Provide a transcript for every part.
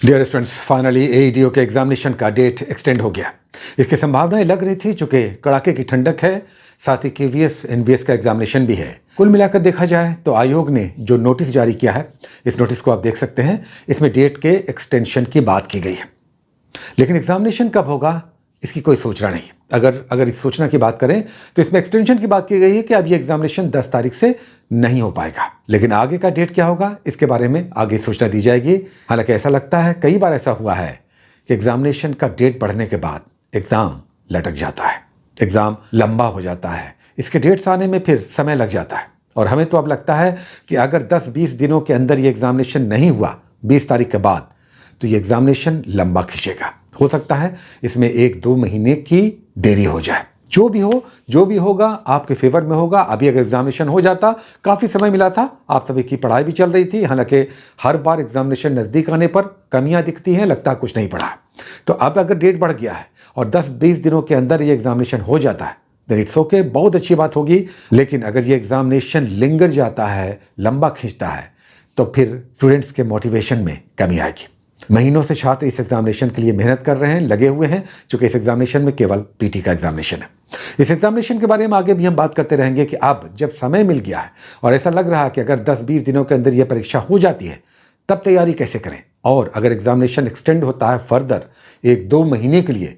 Dear students, finally एईडीओ के examination का date extend हो गया। इसकी संभावनाएं लग रही थी चूंकि कड़ाके की ठंडक है, साथ ही केवीएस एनवीएस का एग्जामिनेशन भी है। कुल मिलाकर देखा जाए तो आयोग ने जो नोटिस जारी किया है, इस नोटिस को आप देख सकते हैं। इसमें डेट के एक्सटेंशन की बात की गई है, लेकिन एग्जामिनेशन कब होगा इसकी कोई सूचना नहीं। अगर इस सूचना की बात करें तो इसमें एक्सटेंशन की बात की गई है कि अब ये एग्जामिनेशन 10 तारीख से नहीं हो पाएगा, लेकिन आगे का डेट क्या होगा इसके बारे में आगे सूचना दी जाएगी। हालांकि ऐसा लगता है, कई बार ऐसा हुआ है कि एग्जामिनेशन का डेट बढ़ने के बाद एग्जाम लटक जाता है, एग्जाम लंबा हो जाता है, इसके डेट्स आने में फिर समय लग जाता है। और हमें तो अब लगता है कि अगर 10-20 दिनों के अंदर ये एग्जामिनेशन नहीं हुआ 20 तारीख के बाद, तो ये एग्जामिनेशन लंबा खींचेगा। हो सकता है इसमें 1-2 महीने की देरी हो जाए। जो भी होगा आपके फेवर में होगा। अभी अगर एग्जामिनेशन हो जाता, काफ़ी समय मिला था, आप सभी की पढ़ाई भी चल रही थी। हालांकि हर बार एग्जामिनेशन नज़दीक आने पर कमियां दिखती हैं, लगता है कुछ नहीं पढ़ा। तो अब अगर डेट बढ़ गया है और 10-20 दिनों के अंदर ये एग्जामिनेशन हो जाता है, देन इट्स ओके, बहुत अच्छी बात होगी। लेकिन अगर ये एग्जामिनेशन लिंगर जाता है, लंबा खींचता है, तो फिर स्टूडेंट्स के मोटिवेशन में कमी आएगी। महीनों से छात्र इस एग्जामिनेशन के लिए मेहनत कर रहे हैं, लगे हुए हैं, क्योंकि इस एग्जामिनेशन में केवल पीटी का एग्जामिनेशन है। इस एग्जामिनेशन के बारे में आगे भी हम बात करते रहेंगे कि अब जब समय मिल गया है और ऐसा लग रहा है कि अगर 10-20 दिनों के अंदर यह परीक्षा हो जाती है, तब तैयारी कैसे करें। और अगर एग्जामिनेशन एक्सटेंड होता है फर्दर 1-2 महीने के लिए,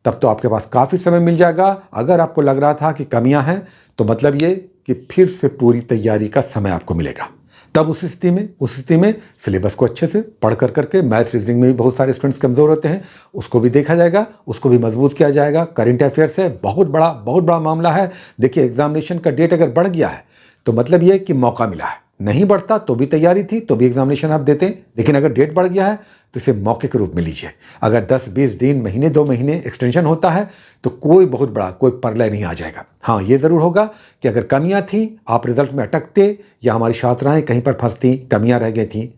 तब तो आपके पास काफ़ी समय मिल जाएगा। अगर आपको लग रहा था कि कमियां हैं, तो मतलब ये कि फिर से पूरी तैयारी का समय आपको मिलेगा। तब उस स्थिति में सिलेबस को अच्छे से पढ़ करके, मैथ्स रीजनिंग में भी बहुत सारे स्टूडेंट्स कमज़ोर होते हैं, उसको भी देखा जाएगा, उसको भी मजबूत किया जाएगा। करंट अफेयर्स है, बहुत बड़ा मामला है। देखिए, एग्जामिनेशन का डेट अगर बढ़ गया है तो मतलब ये कि मौका मिला है। नहीं बढ़ता तो भी तैयारी थी, तो भी एग्जामिनेशन आप देते, लेकिन अगर डेट बढ़ गया है तो इसे मौके के रूप में लीजिए। अगर 10-20 दिन, महीने, 2 महीने एक्सटेंशन होता है तो कोई बहुत बड़ा कोई प्रलय नहीं आ जाएगा। हाँ, ये ज़रूर होगा कि अगर कमियां थी, आप रिजल्ट में अटकते या हमारी छात्राएं कहीं पर फंसती, कमियां रह गई थी,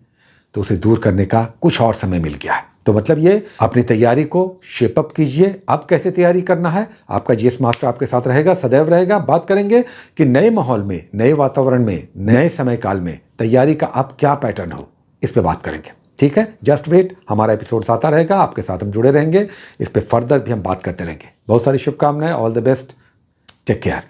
तो उसे दूर करने का कुछ और समय मिल गया है। तो मतलब ये, अपनी तैयारी को शेप अप कीजिए। अब कैसे तैयारी करना है, आपका जीएस मास्टर आपके साथ रहेगा, सदैव रहेगा। बात करेंगे कि नए माहौल में, नए वातावरण में, नए समय काल में तैयारी का अब क्या पैटर्न हो, इस पे बात करेंगे। ठीक है, जस्ट वेट, हमारा एपिसोड आता रहेगा, आपके साथ हम जुड़े रहेंगे, इस पे फर्दर भी हम बात करते रहेंगे। बहुत सारी शुभकामनाएं, all the best, take care.